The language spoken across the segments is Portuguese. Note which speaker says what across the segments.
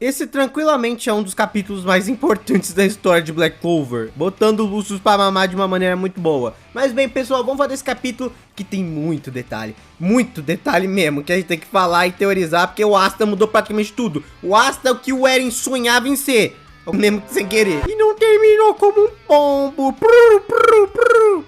Speaker 1: Esse tranquilamente é um dos capítulos mais importantes da história de Black Clover, botando o Lucius pra mamar de uma maneira muito boa. Mas bem, pessoal, vamos falar desse capítulo que tem muito detalhe mesmo, que a gente tem que falar e teorizar, porque o Asta mudou praticamente tudo. O Asta é o que o Eren sonhava em ser, mesmo que sem querer. E não terminou como um pombo.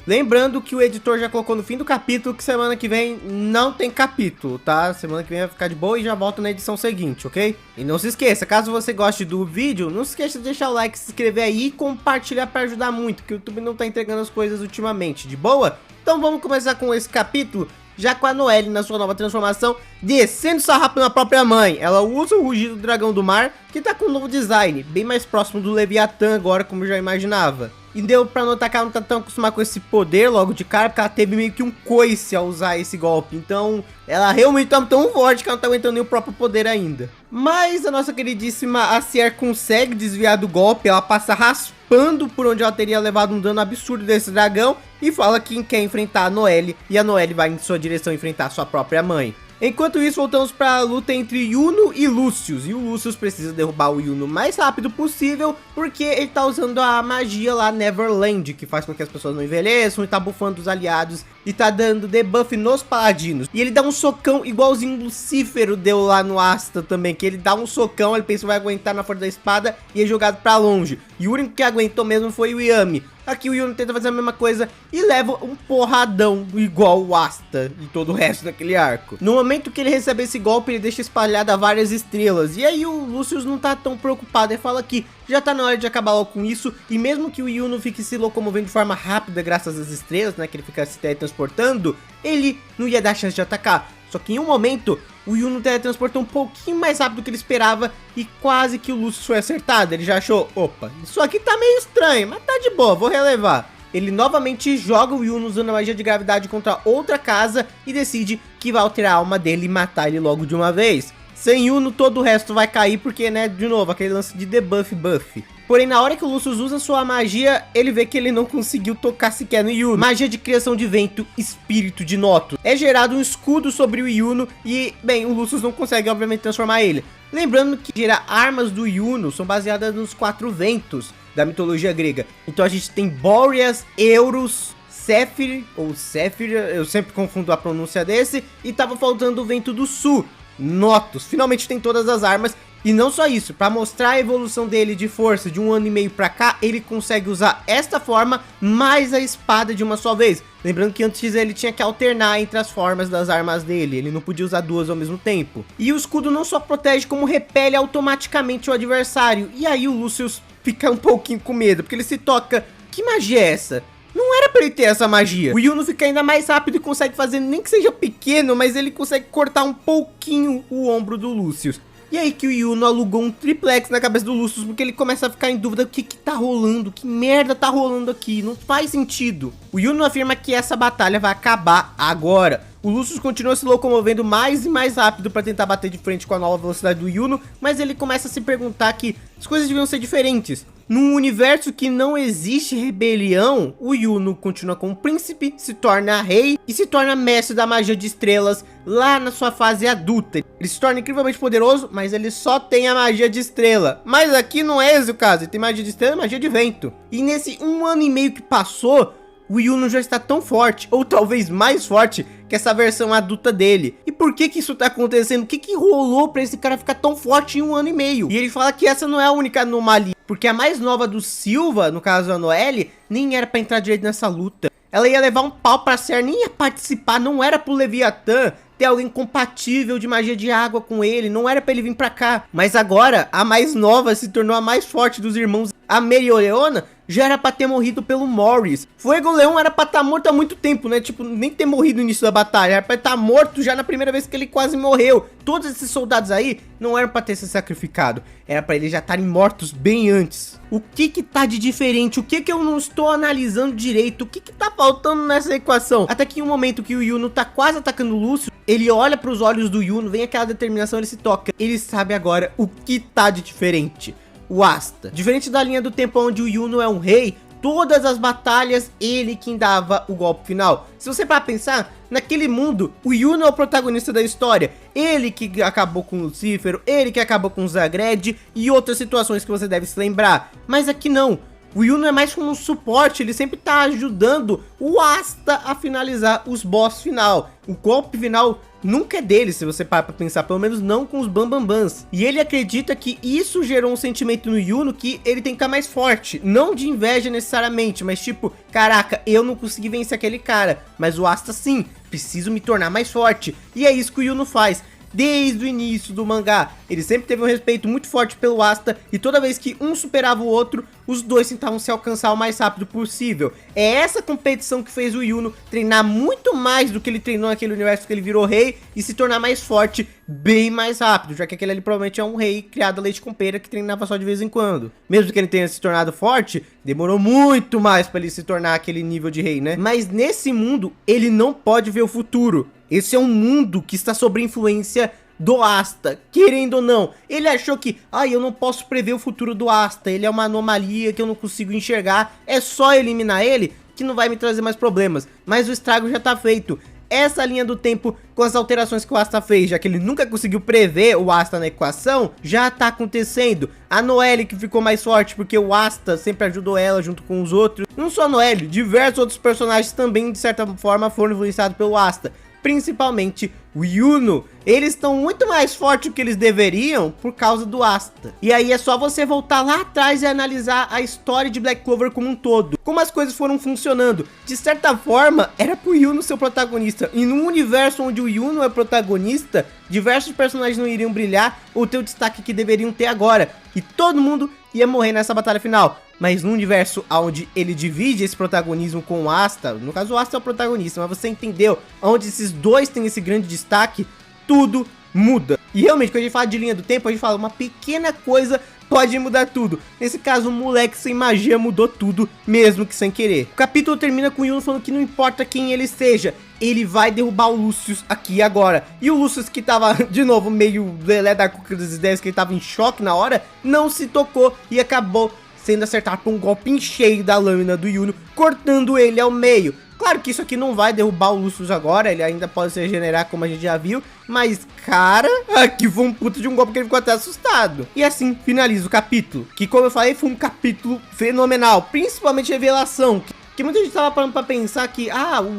Speaker 1: Lembrando que o editor já colocou no fim do capítulo que semana que vem não tem capítulo, tá? Semana que vem vai ficar de boa e já volta na edição seguinte, ok? E não se esqueça, caso você goste do vídeo, não se esqueça de deixar o like, se inscrever aí e compartilhar para ajudar muito, que o YouTube não tá entregando as coisas ultimamente, de boa? Então vamos começar com esse capítulo, já com a Noelle na sua nova transformação, descendo sarrafo na própria mãe. Ela usa o rugido do dragão do mar, que tá com um novo design, bem mais próximo do Leviatã agora, como eu já imaginava. E deu pra notar que ela não tá tão acostumada com esse poder logo de cara, porque ela teve meio que um coice ao usar esse golpe. Então, ela realmente tá tão forte que ela não tá aguentando nem o próprio poder ainda. Mas a nossa queridíssima Acier consegue desviar do golpe, ela passa raspando por onde ela teria levado um dano absurdo desse dragão e fala que quer enfrentar a Noelle, e a Noelle vai em sua direção enfrentar sua própria mãe. Enquanto isso, voltamos para a luta entre Yuno e Lucius. E o Lucius precisa derrubar o Yuno o mais rápido possível, porque ele tá usando a magia lá Neverland, que faz com que as pessoas não envelheçam, e tá buffando os aliados, e tá dando debuff nos paladinos. E ele dá um socão igualzinho o Lucífero deu lá no Asta também, que ele dá um socão, ele pensa que vai aguentar na força da espada, e é jogado pra longe. E o único que aguentou mesmo foi o Yami. Aqui o Yuno tenta fazer a mesma coisa e leva um porradão igual o Asta e todo o resto daquele arco. No momento que ele recebe esse golpe, ele deixa espalhada várias estrelas. E aí o Lucius não tá tão preocupado, ele fala que já tá na hora de acabar logo com isso. E mesmo que o Yuno fique se locomovendo de forma rápida graças às estrelas, né, que ele fica se teletransportando, ele não ia dar chance de atacar. Só que em um momento, o Yuno teletransportou um pouquinho mais rápido do que ele esperava e quase que o Lucius foi acertado. Ele já achou, opa, isso aqui tá meio estranho, mas tá de boa, vou relevar. Ele novamente joga o Yuno usando a magia de gravidade contra outra casa e decide que vai alterar a alma dele e matar ele logo de uma vez. Sem Yuno, todo o resto vai cair porque, né, de novo, aquele lance de debuff buff. Porém, na hora que o Lucius usa sua magia, ele vê que ele não conseguiu tocar sequer no Yuno. Magia de criação de vento, espírito de Noto. É gerado um escudo sobre o Yuno e, bem, o Lucius não consegue, obviamente, transformar ele. Lembrando que gerar armas do Yuno são baseadas nos 4 ventos da mitologia grega. Então a gente tem Boreas, Eurus, Zephyr, ou Zephyr, eu sempre confundo a pronúncia desse, e tava faltando o vento do sul, Notus. Finalmente tem todas as armas. E não só isso, para mostrar a evolução dele de força de 1 ano e meio pra cá, ele consegue usar esta forma mais a espada de uma só vez. Lembrando que antes ele tinha que alternar entre as formas das armas dele, ele não podia usar duas ao mesmo tempo. E o escudo não só protege, como repele automaticamente o adversário. E aí o Lucius fica um pouquinho com medo, porque ele se toca, que magia é essa? Não era pra ele ter essa magia. O Yuno fica ainda mais rápido e consegue fazer, nem que seja pequeno, mas ele consegue cortar um pouquinho o ombro do Lucius. E aí que o Yuno alugou um triplex na cabeça do Lucius, porque ele começa a ficar em dúvida: o que tá rolando, que merda tá rolando aqui, não faz sentido. O Yuno afirma que essa batalha vai acabar agora. O Lucius continua se locomovendo mais e mais rápido para tentar bater de frente com a nova velocidade do Yuno, mas ele começa a se perguntar que as coisas deviam ser diferentes. Num universo que não existe rebelião, o Yuno continua como príncipe, se torna rei e se torna mestre da magia de estrelas lá na sua fase adulta. Ele se torna incrivelmente poderoso, mas ele só tem a magia de estrela. Mas aqui não é esse o caso, ele tem magia de estrela e magia de vento. E nesse 1 ano e meio que passou, o Yuno já está tão forte, ou talvez mais forte, que essa versão adulta dele. E por que isso tá acontecendo? O que rolou pra esse cara ficar tão forte em 1 ano e meio? E ele fala que essa não é a única anomalia, porque a mais nova do Silva, no caso a Noelle, nem era pra entrar direito nessa luta. Ela ia levar um pau pra Ser, nem ia participar, não era pro Leviatã ter alguém compatível de magia de água com ele, não era pra ele vir pra cá. Mas agora, a mais nova se tornou a mais forte dos irmãos. A Mereoleona já era pra ter morrido pelo Morris. Fuego Leão era pra estar morto há muito tempo, né? Tipo, nem ter morrido no início da batalha. Era pra estar morto já na primeira vez que ele quase morreu. Todos esses soldados aí não eram pra ter se sacrificado. Era pra eles já estarem mortos bem antes. O que tá de diferente? O que eu não estou analisando direito? O que tá faltando nessa equação? Até que em um momento que o Yuno tá quase atacando o Lúcio, ele olha pros olhos do Yuno, vem aquela determinação, ele se toca. Ele sabe agora o que tá de diferente. O Asta. Diferente da linha do tempo onde o Yuno é um rei, todas as batalhas, ele quem dava o golpe final. Se você parar pra pensar, naquele mundo, o Yuno é o protagonista da história. Ele que acabou com o Lucífero, ele que acabou com o Zagred e outras situações que você deve se lembrar. Mas aqui não. O Yuno é mais como um suporte, ele sempre tá ajudando o Asta a finalizar os boss final. O golpe final nunca é dele, se você parar pra pensar, pelo menos não com os Bambambans. E ele acredita que isso gerou um sentimento no Yuno que ele tem que ficar mais forte. Não de inveja necessariamente, mas tipo, caraca, eu não consegui vencer aquele cara, mas o Asta sim, preciso me tornar mais forte. E é isso que o Yuno faz. Desde o início do mangá, ele sempre teve um respeito muito forte pelo Asta, e toda vez que um superava o outro, os dois tentavam se alcançar o mais rápido possível. É essa competição que fez o Yuno treinar muito mais do que ele treinou naquele universo que ele virou rei, e se tornar mais forte bem mais rápido, já que aquele ali provavelmente é um rei criado a leite com pera que treinava só de vez em quando. Mesmo que ele tenha se tornado forte, demorou muito mais para ele se tornar aquele nível de rei, né? Mas nesse mundo, ele não pode ver o futuro. Esse é um mundo que está sob influência do Asta, querendo ou não. Ele achou que, eu não posso prever o futuro do Asta, ele é uma anomalia que eu não consigo enxergar, é só eliminar ele que não vai me trazer mais problemas. Mas o estrago já tá feito. Essa linha do tempo, com as alterações que o Asta fez, já que ele nunca conseguiu prever o Asta na equação, já tá acontecendo. A Noelle que ficou mais forte porque o Asta sempre ajudou ela junto com os outros. Não só a Noelle, diversos outros personagens também de certa forma foram influenciados pelo Asta. Principalmente o Yuno, eles estão muito mais fortes do que eles deveriam por causa do Asta. E aí é só você voltar lá atrás e analisar a história de Black Clover como um todo, como as coisas foram funcionando. De certa forma, era pro Yuno ser o protagonista, e num universo onde o Yuno é protagonista, diversos personagens não iriam brilhar ou ter o destaque que deveriam ter agora, e todo mundo ia morrer nessa batalha final. Mas no universo onde ele divide esse protagonismo com o Asta, no caso o Asta é o protagonista, mas você entendeu, onde esses dois têm esse grande destaque, tudo muda. E realmente, quando a gente fala de linha do tempo, a gente fala uma pequena coisa pode mudar tudo. Nesse caso, o moleque sem magia mudou tudo, mesmo que sem querer. O capítulo termina com o Yuno falando que não importa quem ele seja, ele vai derrubar o Lucius aqui e agora. E o Lucius, que tava, de novo, meio lelé da cuca das ideias, que ele tava em choque na hora, não se tocou e acabou sendo acertado por um golpe em cheio da lâmina do Yuno, cortando ele ao meio. Claro que isso aqui não vai derrubar o Lucius agora, ele ainda pode se regenerar, como a gente já viu, mas, cara, aqui foi um puta de um golpe que ele ficou até assustado. E assim finaliza o capítulo, que, como eu falei, foi um capítulo fenomenal, principalmente revelação, que muita gente tava parando pra pensar que,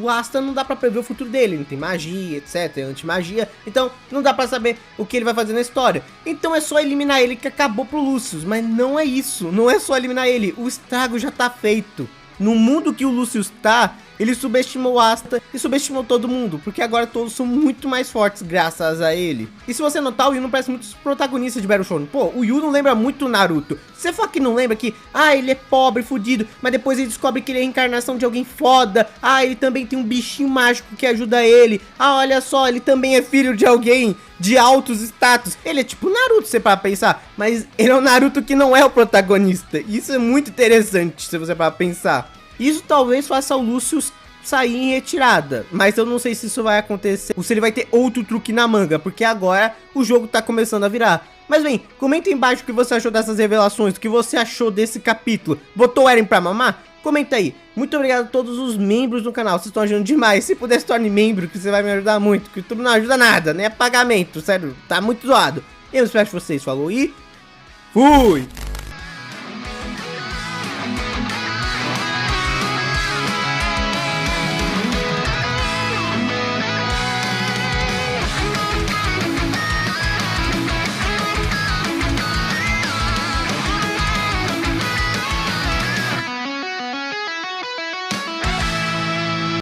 Speaker 1: o Asta não dá pra prever o futuro dele, não tem magia, etc, anti-magia, então não dá pra saber o que ele vai fazer na história. Então é só eliminar ele que acabou pro Lucius, mas não é isso, não é só eliminar ele, o estrago já tá feito. No mundo que o Lucius tá, ele subestimou o Asta e subestimou todo mundo, porque agora todos são muito mais fortes graças a ele. E se você notar, o Yuno parece muitos protagonistas de Battle Shonen. Pô, o Yuno lembra muito o Naruto. Você fala que não lembra que, ele é pobre, fudido, mas depois ele descobre que ele é a reencarnação de alguém foda. Ele também tem um bichinho mágico que ajuda ele. Olha só, ele também é filho de alguém de altos status. Ele é tipo Naruto, você para pensar, mas ele é o Naruto que não é o protagonista. Isso é muito interessante, se você para pensar. Isso talvez faça o Lucius sair em retirada, mas eu não sei se isso vai acontecer ou se ele vai ter outro truque na manga, porque agora o jogo tá começando a virar. Mas bem, comenta aí embaixo o que você achou dessas revelações, o que você achou desse capítulo. Botou o Eren pra mamar? Comenta aí. Muito obrigado a todos os membros do canal, vocês estão ajudando demais. Se puder se torne membro, que você vai me ajudar muito, que o YouTube não ajuda nada, né? É pagamento, sério, tá muito zoado. Eu espero que vocês, falou e fui!